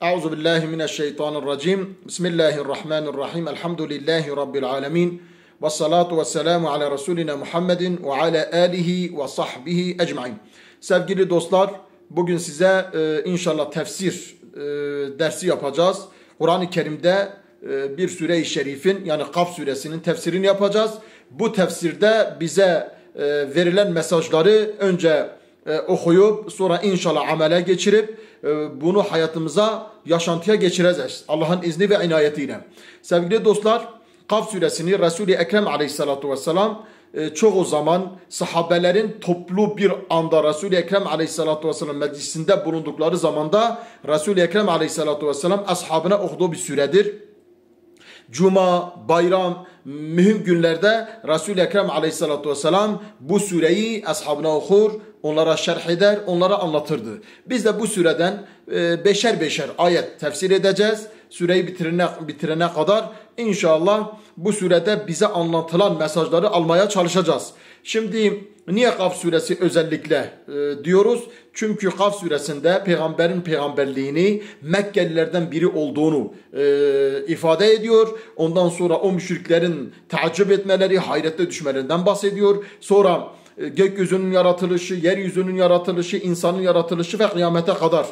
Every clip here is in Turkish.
Euzu billahi mineşşeytanirracim. Bismillahirrahmanirrahim. Elhamdülillahi rabbil alamin. Ves salatu vesselamu ala Resulina Muhammedin ve ala alihi ve sahbihi ecmaîn. Sevgili dostlar, bugün size inşallah tefsir dersi yapacağız. Kur'an-ı Kerim'de bir sure-i şerifin, yani Kaf suresinin tefsirini yapacağız. Bu tefsirde bize verilen mesajları önce okuyup sonra inşallah amele geçirip bunu hayatımıza, yaşantıya geçireceğiz Allah'ın izni ve inayetiyle. Sevgili dostlar, Kaf suresini Resul-i Ekrem aleyhissalatu vesselam çoğu zaman sahabelerin toplu bir anda Resul-i Ekrem aleyhissalatu vesselam meclisinde bulundukları zamanda Resul-i Ekrem aleyhissalatu vesselam ashabına okuduğu bir suredir. Cuma, bayram, mühim günlerde Resul-i Ekrem aleyhissalatu vesselam bu sureyi ashabına okur, onlara şerh eder, onlara anlatırdı. Biz de bu sureden beşer beşer ayet tefsir edeceğiz. Süreyi bitirene kadar inşallah bu surede bize anlatılan mesajları almaya çalışacağız. Şimdi niye Kaf suresi özellikle diyoruz? Çünkü Kaf suresinde peygamberin peygamberliğini, Mekkelilerden biri olduğunu ifade ediyor. Ondan sonra o müşriklerin taaccüp etmeleri, hayrete düşmelerinden bahsediyor. Sonra gökyüzünün yaratılışı, yeryüzünün yaratılışı, insanın yaratılışı ve kıyamete kadar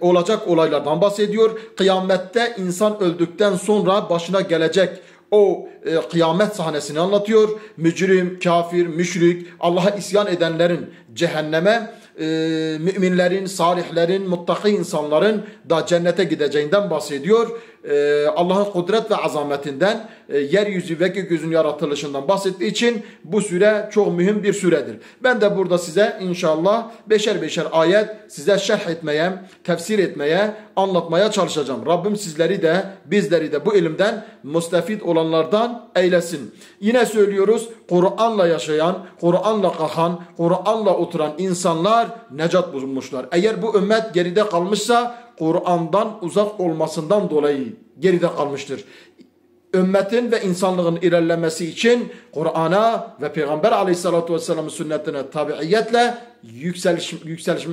olacak olaylardan bahsediyor. Kıyamette insan öldükten sonra başına gelecek o kıyamet sahnesini anlatıyor. Mücrim, kafir, müşrik, Allah'a isyan edenlerin cehenneme, müminlerin, salihlerin, muttaki insanların da cennete gideceğinden bahsediyor. Allah'ın kudret ve azametinden, yeryüzü ve gökyüzünün yaratılışından bahsettiği için bu süre çok mühim bir süredir. Ben de burada size inşallah beşer beşer ayet size şerh etmeye, tefsir etmeye, anlatmaya çalışacağım. Rabbim sizleri de bizleri de bu ilimden müstefid olanlardan eylesin. Yine söylüyoruz, Kur'an'la yaşayan, Kur'an'la kalkan, Kur'an'la oturan insanlar necat bulmuşlar. Eğer bu ümmet geride kalmışsa Kur'an'dan uzak olmasından dolayı geride kalmıştır. Ümmetin ve insanlığın ilerlemesi için Kur'an'a ve Peygamber aleyhissalatu vesselam'ın sünnetine tabiiyetle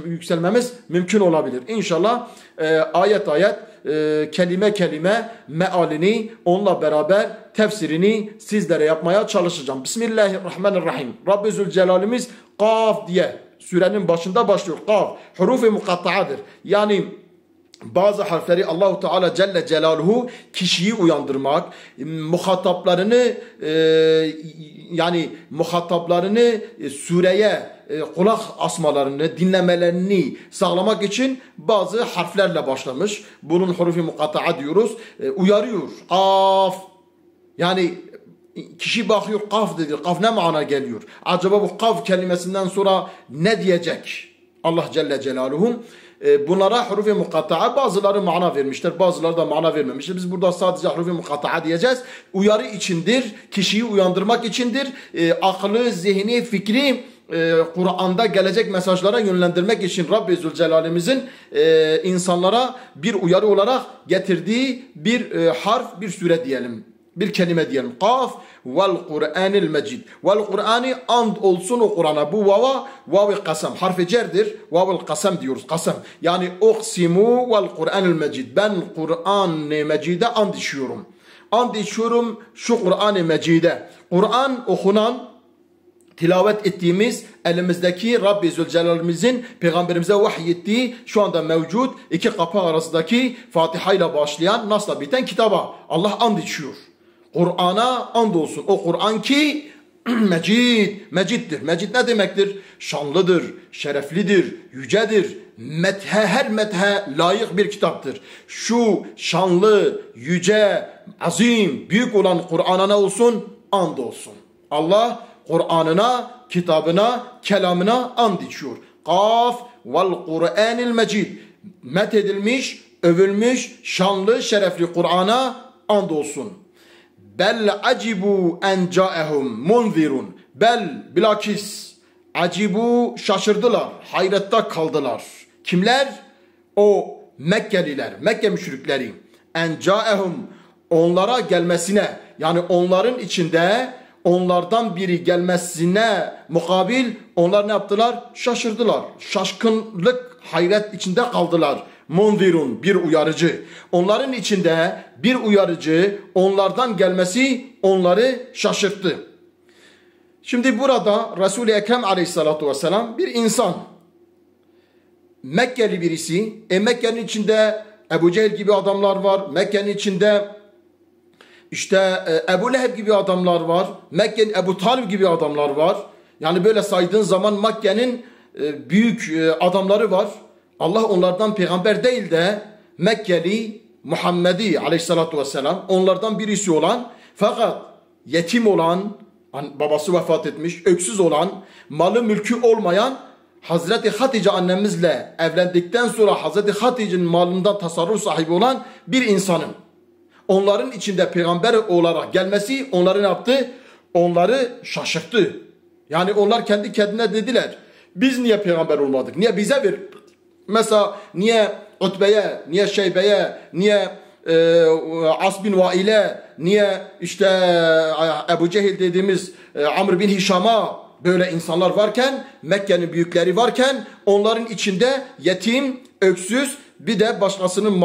yükselmemiz mümkün olabilir. İnşallah ayet ayet, kelime kelime mealini onunla beraber tefsirini sizlere yapmaya çalışacağım. Bismillahirrahmanirrahim. Rabbi Zülcelal'imiz Kaf diye sürenin başında başlıyor. Kaf hurufu mukatta'adır. Yani bazı harfleri Allahu Teala Celle Celaluhu kişiyi uyandırmak, muhataplarını sureye kulak asmalarını, dinlemelerini sağlamak için bazı harflerle başlamış. Bunun hurufi mukatta'a diyoruz. Uyarıyor. Kaf. Yani kişi bakıyor, kaf dedi. Kaf ne mana geliyor? Acaba bu kaf kelimesinden sonra ne diyecek? Allah Celle Celaluhu bunlara hurufi mukatta'a bazıları mana vermişler, bazıları da mana vermemişler. Biz burada sadece hurufi mukatta'a diyeceğiz. Uyarı içindir, kişiyi uyandırmak içindir. Aklı, zihni, fikri Kur'an'da gelecek mesajlara yönlendirmek için Rabbi Zülcelal'imizin insanlara bir uyarı olarak getirdiği bir harf, bir süre diyelim. Bir kelime diyelim. Kaf vel Kur'anil Mecid. Vel Kur'ani and olsun o Kur'an'a. Bu vav-ı kasam. Harfi cerdir. Vav-ı kasam diyoruz. Kasam. Yani uksimu vel Kur'anil Mecid. Ben Kur'an-ı Mecid'e and içiyorum. And içiyorum şu Kur'an-ı Mecid'e. Kur'an okunan, tilavet ettiğimiz, elimizdeki Rabbi Zülcelal'imizin Peygamberimize vahyettiği, şu anda mevcut iki kapı arasındaki Fatiha ile başlayan, Nas'la biten kitaba Allah and içiyor. Kur'an'a and olsun. O Kur'an ki mecid, meciddir. Mecid ne demektir? Şanlıdır, şereflidir, yücedir. Her methe layık bir kitaptır. Şu şanlı, yüce, azim, büyük olan Kur'an'a ne olsun? And olsun. Allah Kur'an'ına, kitabına, kelamına and içiyor. Kaf vel Kur'anil Mecid. Methedilmiş, övülmüş, şanlı, şerefli Kur'an'a and olsun. Bel acibu en ca'ehum munzirun. Bel bilakis acibu şaşırdılar, hayrette kaldılar. Kimler? O Mekkeliler, Mekke müşrikleri. En ca'ehum, onlara gelmesine, yani onların içinde onlardan biri gelmesine mukabil onlar ne yaptılar? Şaşırdılar. Şaşkınlık, hayret içinde kaldılar. munzirun, bir uyarıcı. Onların içinde bir uyarıcı, onlardan gelmesi onları şaşırttı. Şimdi burada Resul-i Ekrem aleyhissalatu vesselam bir insan. Mekkeli birisi. Mekke'nin içinde Ebu Cehil gibi adamlar var. Mekke'nin içinde işte Ebu Leheb gibi adamlar var. Mekke'nin Ebu Talib gibi adamlar var. Yani böyle saydığın zaman Mekke'nin büyük adamları var. Allah onlardan peygamber değil de Mekkeli Muhammedi aleyhissalatu vesselam onlardan birisi olan, fakat yetim olan, babası vefat etmiş, öksüz olan, malı mülkü olmayan Hazreti Hatice annemizle evlendikten sonra Hazreti Hatice'nin malından tasarruf sahibi olan bir insanın onların içinde peygamber olarak gelmesi onları ne yaptı? Onları şaşırttı. Yani onlar kendi kendine dediler, biz niye peygamber olmadık? Niye bize ver? Mesela niye Utbe'ye, niye Şeybe'ye, niye As bin Vail'e, niye işte Ebu Cehil dediğimiz Amr bin Hişam'a, böyle insanlar varken, Mekke'nin büyükleri varken, onların içinde yetim, öksüz, bir de başkasının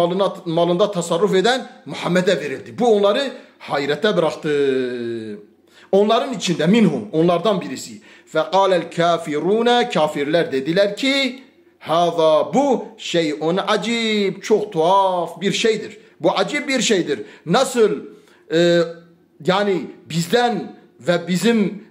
malında tasarruf eden Muhammed'e verildi. Bu onları hayrete bıraktı. Onların içinde minhum, onlardan birisi. Fekâlel kafirûne, kafirler dediler ki, hâzâ, bu şey'un acib, çok tuhaf bir şeydir. Bu acib bir şeydir. Nasıl yani bizden ve bizim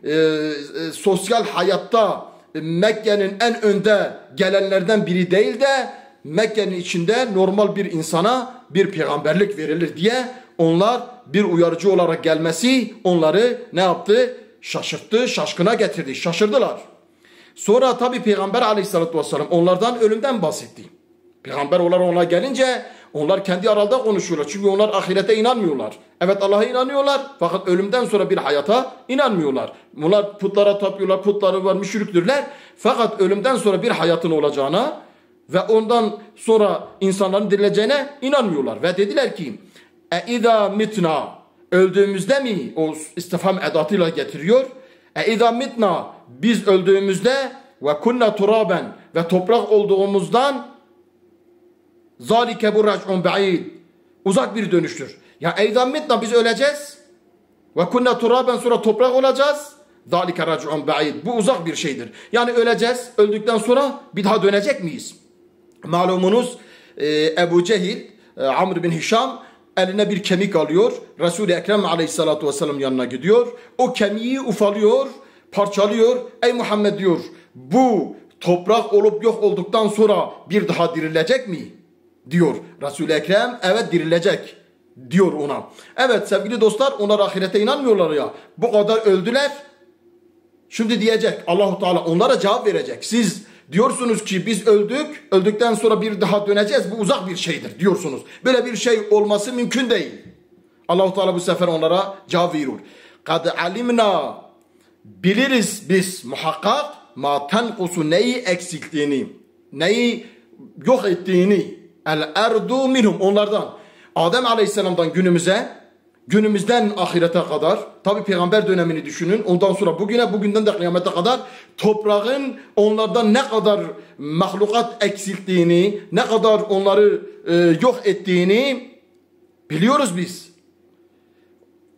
sosyal hayatta Mekke'nin en önde gelenlerden biri değil de Mekke'nin içinde normal bir insana bir peygamberlik verilir diye onlar bir uyarıcı olarak gelmesi onları ne yaptı? Şaşırttı, şaşkına getirdi. Şaşırdılar. Sonra tabi Peygamber aleyhissalatü vesselam onlardan ölümden bahsetti. Peygamber olarak ona gelince onlar kendi aralarında konuşuyorlar. Çünkü onlar ahirete inanmıyorlar. Evet, Allah'a inanıyorlar fakat ölümden sonra bir hayata inanmıyorlar. Bunlar putlara tapıyorlar, putları var, müşriktürler. Fakat ölümden sonra bir hayatın olacağına ve ondan sonra insanların dirileceğine inanmıyorlar. Ve dediler ki اَاِذَا mitna, öldüğümüzde mi? O istifham edatıyla getiriyor. اَاِذَا mitna, biz öldüğümüzde ve kunna turaben, ve toprak olduğumuzdan zalike bu rac'un ba'id, uzak bir dönüştür. Ya اَاِذَا mitna, biz öleceğiz ve kunna turaben, sonra toprak olacağız. Zalike rac'un ba'id, bu uzak bir şeydir. Yani öleceğiz, öldükten sonra bir daha dönecek miyiz? Malumunuz Ebu Cehil, Amr bin Hişam eline bir kemik alıyor. Resul-i Ekrem aleyhissalatu vesselam yanına gidiyor. O kemiği ufalıyor, parçalıyor. Ey Muhammed diyor, bu toprak olup yok olduktan sonra bir daha dirilecek mi? Diyor. Resul-i Ekrem evet dirilecek diyor ona. Evet sevgili dostlar, onlar ahirete inanmıyorlar ya. Bu kadar öldüler. Şimdi diyecek Allah-u Teala, onlara cevap verecek. Siz diyorsunuz ki biz öldük, öldükten sonra bir daha döneceğiz. Bu uzak bir şeydir diyorsunuz. Böyle bir şey olması mümkün değil. Allah-u Teala bu sefer onlara cevap veriyor. Kad alimna, biliriz biz muhakkak, ma tenkusu, neyi eksilttiğini, neyi yok ettiğini, el erdu minhum, onlardan. Adem aleyhisselamdan günümüzden ahirete kadar, tabi peygamber dönemini düşünün, ondan sonra bugüne, bugünden de kıyamete kadar toprağın onlardan ne kadar mahlukat eksilttiğini, ne kadar onları yok ettiğini biliyoruz biz.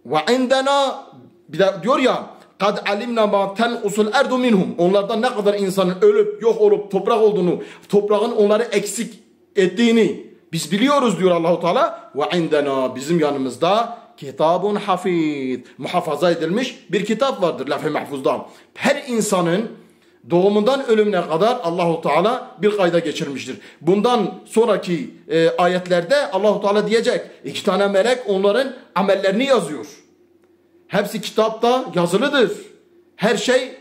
Ve indena, bir de diyor ya, kad alimna ma tenqusul erdu minhum, onlardan ne kadar insanın ölüp yok olup toprak olduğunu, toprağın onları eksik ettiğini biz biliyoruz diyor Allah-u Teala. Ve indena, bizim yanımızda kitabun hafiz, muhafaza edilmiş bir kitap vardır levh-i mahfuzda. Her insanın doğumundan ölümüne kadar Allah-u Teala bir kayda geçirmiştir. Bundan sonraki ayetlerde Allah-u Teala diyecek, 2 tane melek onların amellerini yazıyor. Hepsi kitapta yazılıdır. Her şey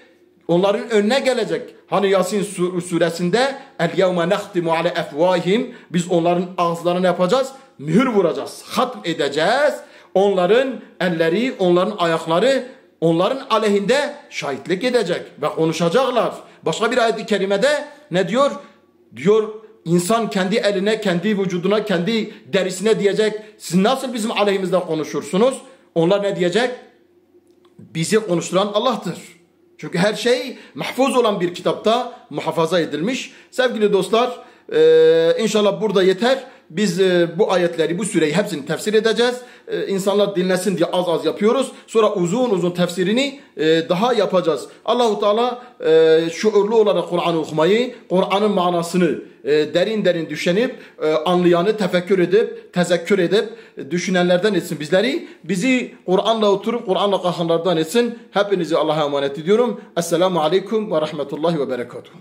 onların önüne gelecek. Hani Yasin suresinde el yevme nehtimu ale efvahim, biz onların ağızlarına yapacağız? Mühür vuracağız. Hatm edeceğiz. Onların elleri, onların ayakları onların aleyhinde şahitlik edecek ve konuşacaklar. Başka bir ayet-i kerimede ne diyor? Diyor, insan kendi eline, kendi vücuduna, kendi derisine diyecek, siz nasıl bizim aleyhimizde konuşursunuz? Onlar ne diyecek? Bizi konuşturan Allah'tır. Çünkü her şey mahfuz olan bir kitapta muhafaza edilmiş. Sevgili dostlar, İnşallah burada yeter. Biz bu ayetleri, bu süreyi hepsini tefsir edeceğiz. İnsanlar dinlesin diye az az yapıyoruz. Sonra uzun uzun tefsirini daha yapacağız. Allahu Teala şuurlu olarak Kur'an'ı okumayı, Kur'an'ın manasını derin derin düşünüp, anlayanı tefekkür edip, tezekkür edip düşünenlerden etsin bizleri. Bizi Kur'an'la oturup Kur'an'la kalkanlardan etsin. Hepinizi Allah'a emanet ediyorum. Esselamu Aleyküm ve Rahmetullahi ve Berekatuhu.